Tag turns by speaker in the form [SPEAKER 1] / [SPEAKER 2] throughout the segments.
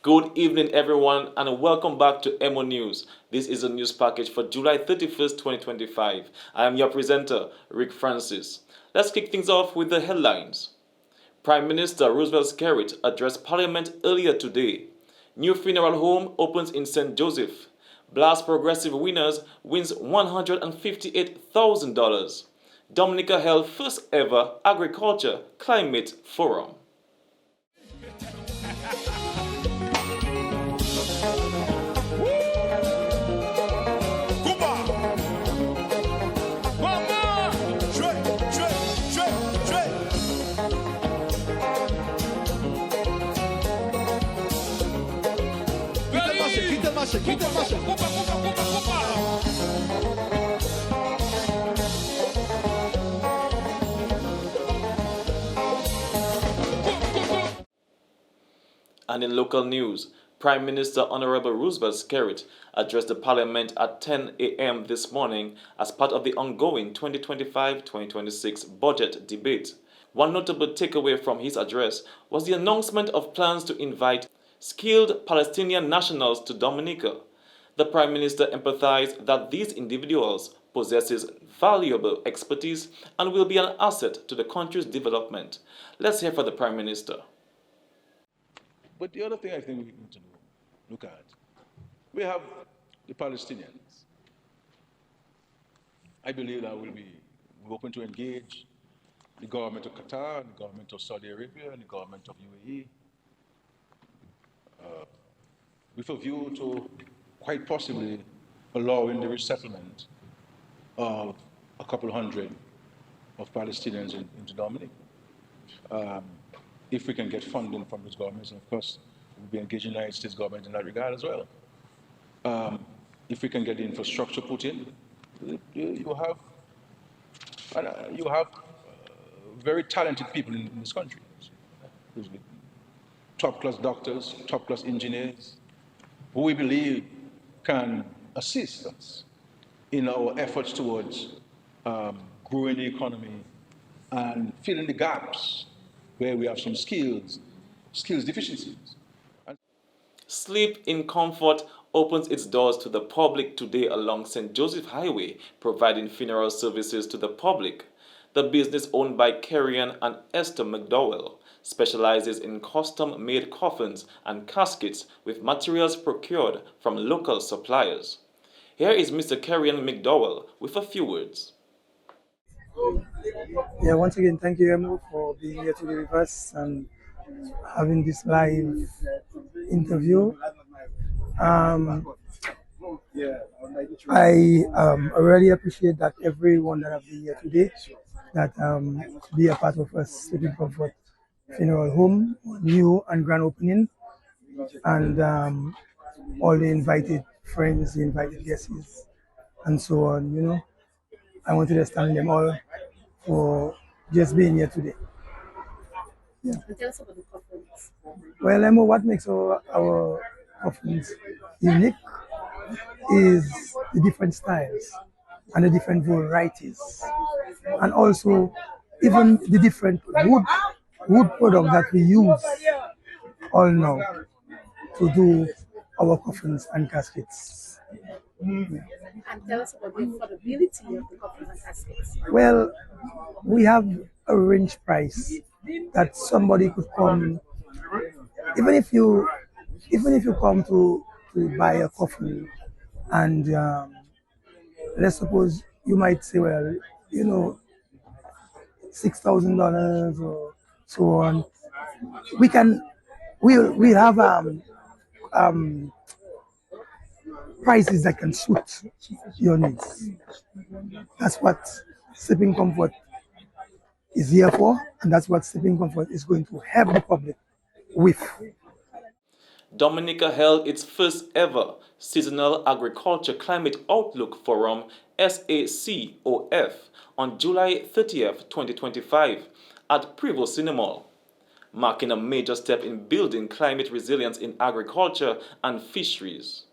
[SPEAKER 1] Good evening, everyone, and welcome back to EmoNews. This is a news package for July 31st, 2025. I am your presenter, Rick Francis. Let's kick things off with the headlines. Prime Minister Roosevelt Skerrit addressed Parliament earlier today. New funeral home opens in St. Joseph. Blast Progressive winners wins $158,000. Dominica held first ever Agriculture Climate Forum. And in local news, Prime Minister Honorable Roosevelt Skerrit addressed the Parliament at 10 a.m. this morning as part of the ongoing 2025-2026 budget debate. One notable takeaway from his address was the announcement of plans to invite skilled Palestinian nationals to Dominica. The Prime Minister emphasized that these individuals possesses valuable expertise and will be an asset to the country's development. Let's hear from the Prime Minister.
[SPEAKER 2] But the other thing I think we need to look at, we have the Palestinians. I believe that we're open to engage the government of Qatar, the government of Saudi Arabia, and the government of UAE with a view to quite possibly allowing the resettlement of a couple hundred of Palestinians into Dominica. If we can get funding from those governments, and of course, we'll be engaging the United States government in that regard as well. If we can get the infrastructure put in, you have very talented people in this country. Top-class doctors, top-class engineers, who we believe can assist us in our efforts towards growing the economy and filling the gaps where we have some skills deficiencies.
[SPEAKER 1] Sleep in Comfort opens its doors to the public today along St. Joseph Highway, providing funeral services to the public. The business, owned by Kerrian and Esther McDowell, specializes in custom-made coffins and caskets with materials procured from local suppliers. Here is Mr. Kerrian McDowell with a few words.
[SPEAKER 3] Yeah, once again, thank you, Emo, for being here today with us and having this live interview. I really appreciate that everyone that have been here today, that be a part of us Sleeping Comfort Funeral Home, new and grand opening, and all the invited friends, the invited guests, and so on. I wanted to thank them all for just being here today. Yeah.
[SPEAKER 4] Tell us about the conference.
[SPEAKER 3] Well, Emo, what makes our coffins unique is the different styles and the different varieties, and also even the different wood products that we use all now to do our coffins and caskets.
[SPEAKER 4] And tell us about the affordability of the coffins and caskets.
[SPEAKER 3] Well, we have a range price that somebody could come, even if you come to buy a coffin, and let's suppose you might say, well, $6,000 or so on. We have prices that can suit your needs. That's what Sleeping Comfort is here for, and that's what Sleeping Comfort is going to help the public with.
[SPEAKER 1] Dominica held its first ever Seasonal Agriculture Climate Outlook Forum SACOF on July 30th, 2025 at Prevost Cinema, marking a major step in building climate resilience in agriculture and fisheries.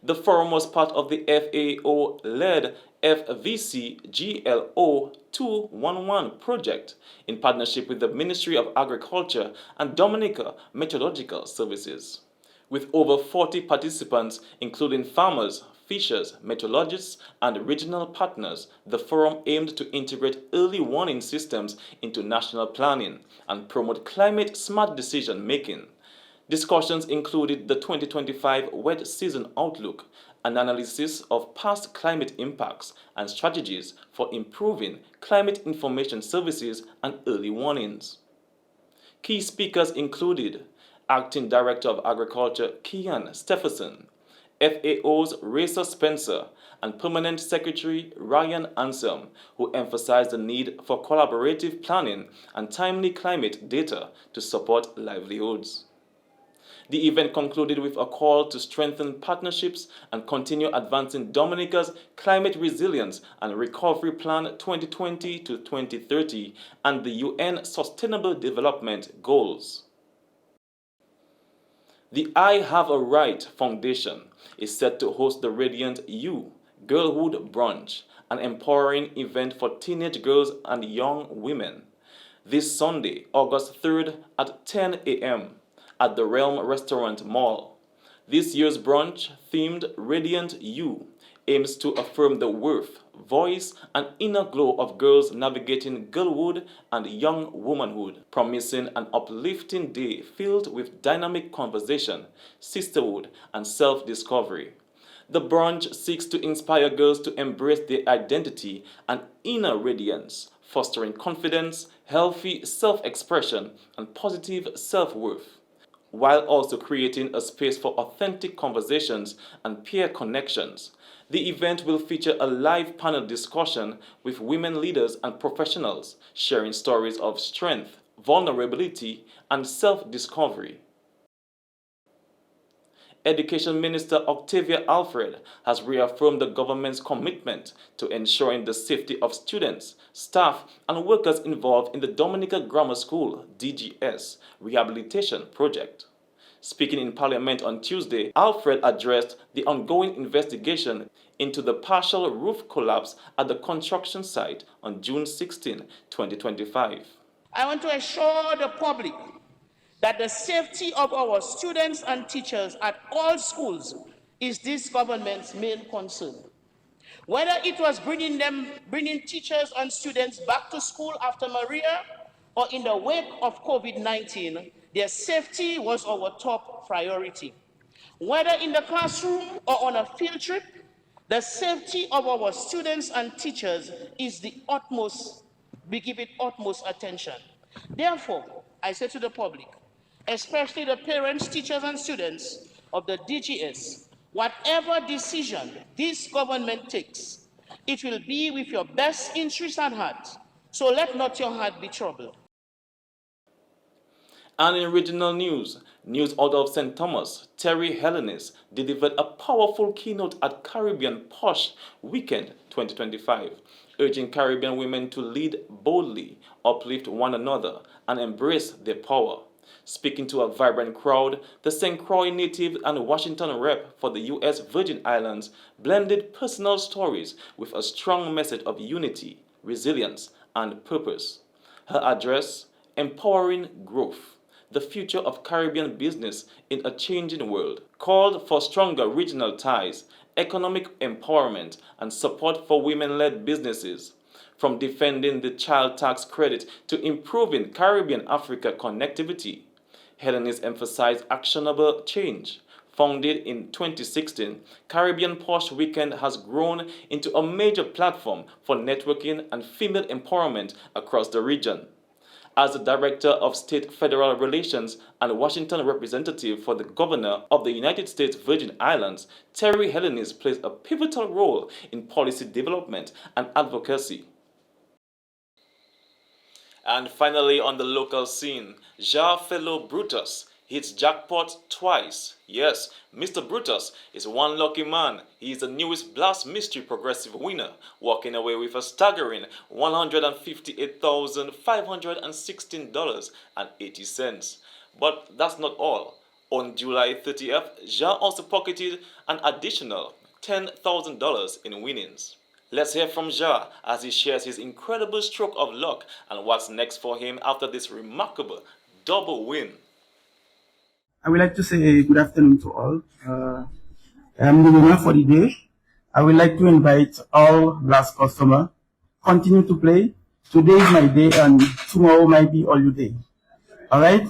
[SPEAKER 1] The forum was part of the FAO-led FVC GLO 211 project in partnership with the Ministry of Agriculture and Dominica Meteorological Services. With over 40 participants, including farmers, fishers, meteorologists, and regional partners, the forum aimed to integrate early warning systems into national planning and promote climate-smart decision-making. Discussions included the 2025 wet season outlook, an analysis of past climate impacts, and strategies for improving climate information services and early warnings. Key speakers included Acting Director of Agriculture Kian Stephenson, FAO's Reza Spencer, and Permanent Secretary Ryan Anselm, who emphasized the need for collaborative planning and timely climate data to support livelihoods. The event concluded with a call to strengthen partnerships and continue advancing Dominica's Climate Resilience and Recovery Plan 2020 to 2030 and the UN Sustainable Development Goals. The I Have a Right Foundation is set to host the Radiant You Girlhood Brunch, an empowering event for teenage girls and young women, this Sunday, August 3rd at 10 a.m. at the Realm Restaurant Mall. This year's brunch, themed Radiant You, aims to affirm the worth, voice, and inner glow of girls navigating girlhood and young womanhood, promising an uplifting day filled with dynamic conversation, sisterhood, and self-discovery. The brunch seeks to inspire girls to embrace their identity and inner radiance, fostering confidence, healthy self-expression, and positive self-worth, while also creating a space for authentic conversations and peer connections. The event will feature a live panel discussion with women leaders and professionals sharing stories of strength, vulnerability, and self-discovery. Education Minister Octavia Alfred has reaffirmed the government's commitment to ensuring the safety of students, staff, and workers involved in the Dominica Grammar School (DGS) rehabilitation project. Speaking in Parliament on Tuesday, Alfred addressed the ongoing investigation into the partial roof collapse at the construction site on June 16, 2025.
[SPEAKER 5] I want to assure the public that the safety of our students and teachers at all schools is this government's main concern. Whether it was bringing teachers and students back to school after Maria or in the wake of COVID-19, their safety was our top priority. Whether in the classroom or on a field trip, the safety of our students and teachers is we give it utmost attention. Therefore, I say to the public, especially the parents, teachers, and students of the DGS, whatever decision this government takes, it will be with your best interest at heart. So let not your heart be troubled.
[SPEAKER 1] And in regional news out of St. Thomas, Terry Hellenis delivered a powerful keynote at Caribbean Posh Weekend 2025, urging Caribbean women to lead boldly, uplift one another, and embrace their power. Speaking to a vibrant crowd, the St. Croix native and Washington rep for the U.S. Virgin Islands blended personal stories with a strong message of unity, resilience, and purpose. Her address, Empowering Growth, the future of Caribbean business in a changing world, called for stronger regional ties, economic empowerment, and support for women-led businesses. From defending the child tax credit to improving Caribbean-Africa connectivity, Hellenis emphasized actionable change. Founded in 2016, Caribbean Posh Weekend has grown into a major platform for networking and female empowerment across the region. As the Director of State Federal Relations and Washington representative for the Governor of the United States Virgin Islands, Terry Hellenis plays a pivotal role in policy development and advocacy. And finally, on the local scene, fellow Brutus hits jackpot twice. Yes, Mr. Brutus is one lucky man. He is the newest Blast Mystery Progressive winner, walking away with a staggering $158,516.80. But that's not all. On July 30th, Ja also pocketed an additional $10,000 in winnings. Let's hear from Ja as he shares his incredible stroke of luck and what's next for him after this remarkable double win.
[SPEAKER 6] I would like to say good afternoon to all. I'm the winner for the day. I would like to invite all last customer, continue to play. Today is my day and tomorrow might be all your day. All right?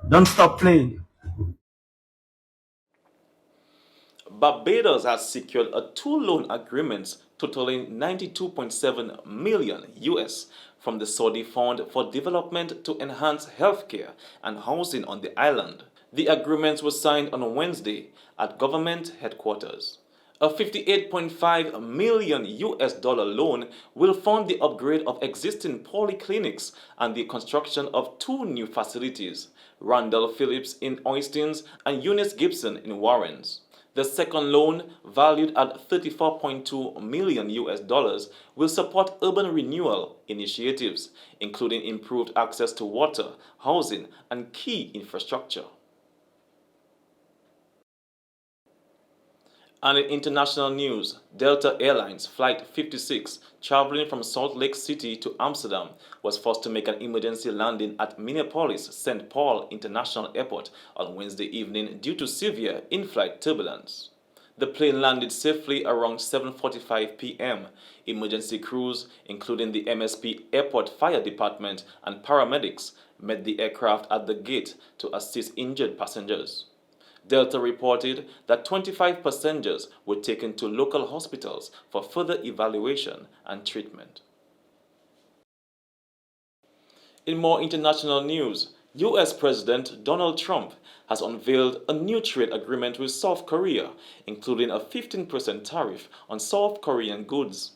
[SPEAKER 6] Don't stop playing.
[SPEAKER 1] Barbados has secured two loan agreements totaling 92.7 million US from the Saudi Fund for Development to enhance healthcare and housing on the island. The agreements were signed on Wednesday at government headquarters. A 58.5 million US dollar loan will fund the upgrade of existing polyclinics and the construction of two new facilities, Randall Phillips in Oistins and Eunice Gibson in Warrens. The second loan, valued at 34.2 million US dollars, will support urban renewal initiatives, including improved access to water, housing, and key infrastructure. And in international news, Delta Airlines Flight 56, traveling from Salt Lake City to Amsterdam, was forced to make an emergency landing at Minneapolis-St. Paul International Airport on Wednesday evening due to severe in-flight turbulence. The plane landed safely around 7:45 p.m. Emergency crews, including the MSP Airport Fire Department and paramedics, met the aircraft at the gate to assist injured passengers. Delta reported that 25 passengers were taken to local hospitals for further evaluation and treatment. In more international news, US President Donald Trump has unveiled a new trade agreement with South Korea, including a 15% tariff on South Korean goods.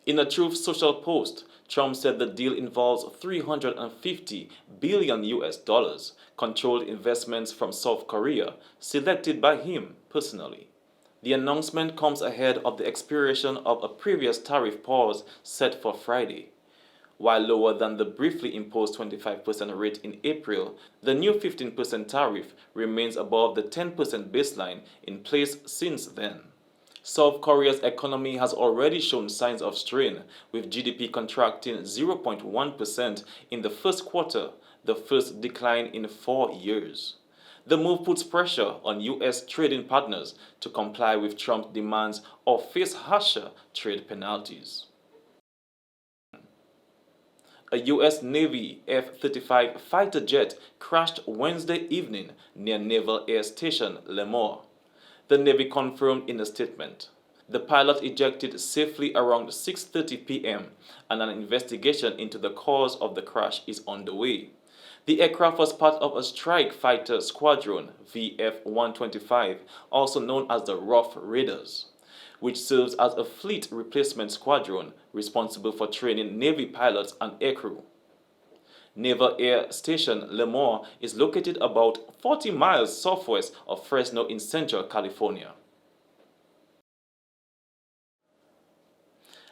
[SPEAKER 1] In a Truth Social post, Trump said the deal involves 350 billion US dollars controlled investments from South Korea, selected by him personally. The announcement comes ahead of the expiration of a previous tariff pause set for Friday. While lower than the briefly imposed 25% rate in April, the new 15% tariff remains above the 10% baseline in place since then. South Korea's economy has already shown signs of strain, with GDP contracting 0.1% in the first quarter, the first decline in 4 years. The move puts pressure on U.S. trading partners to comply with Trump's demands or face harsher trade penalties. A U.S. Navy F-35 fighter jet crashed Wednesday evening near Naval Air Station Lemoore. The Navy confirmed in a statement. The pilot ejected safely around 6:30 p.m. and an investigation into the cause of the crash is underway. The aircraft was part of a strike fighter squadron, VF-125, also known as the Rough Raiders, which serves as a fleet replacement squadron responsible for training Navy pilots and aircrew. Naval Air Station Lemoore is located about 40 miles southwest of Fresno in Central California.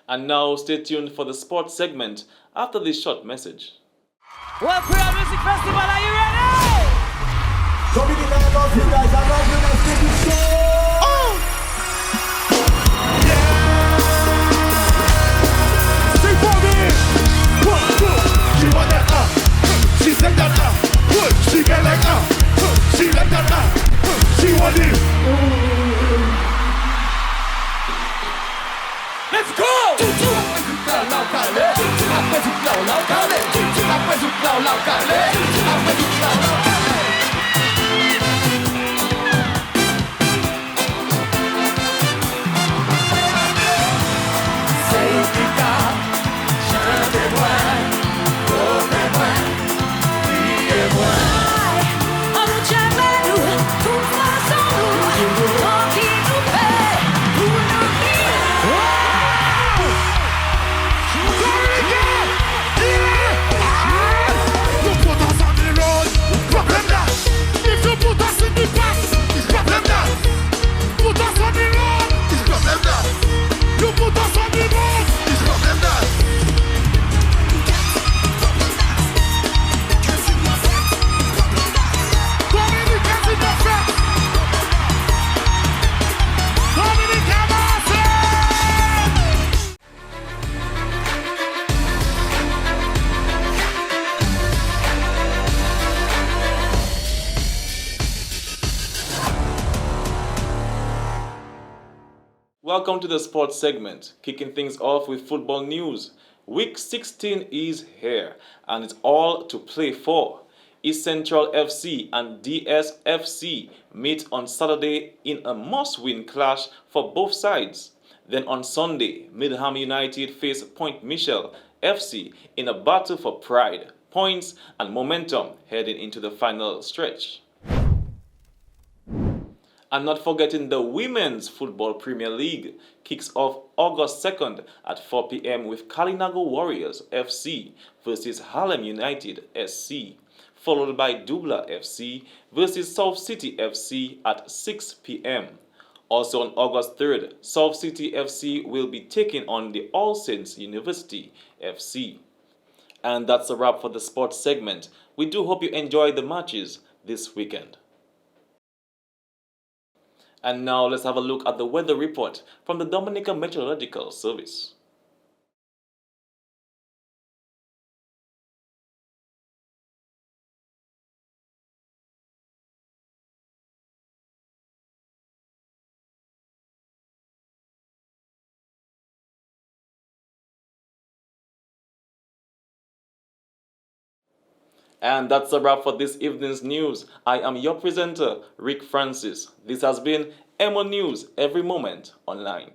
[SPEAKER 1] And now stay tuned for the sports segment after this short message.
[SPEAKER 7] World Prayer Music Festival, are you ready?
[SPEAKER 8] Dominic, I love you guys. I love you guys. Give me show. Oh! Yeah! Sing for me. She want that She said that She get like She like that She want it. Let's go! Dans un
[SPEAKER 1] Welcome to the sports segment, kicking things off with football news. Week 16 is here, and it's all to play for. East Central FC and DSFC meet on Saturday in a must-win clash for both sides. Then on Sunday, Midham United face Point Michel FC in a battle for pride, points, and momentum heading into the final stretch. And not forgetting the Women's Football Premier League kicks off August 2nd at 4 p.m. with Kalinago Warriors FC versus Harlem United SC, followed by Dubla FC versus South City FC at 6 p.m. Also on August 3rd, South City FC will be taking on the All Saints University FC. And that's a wrap for the sports segment. We do hope you enjoyed the matches this weekend. And now let's have a look at the weather report from the Dominica Meteorological Service. And that's a wrap for this evening's news. I am your presenter, Rick Francis. This has been EmoNews, every moment online.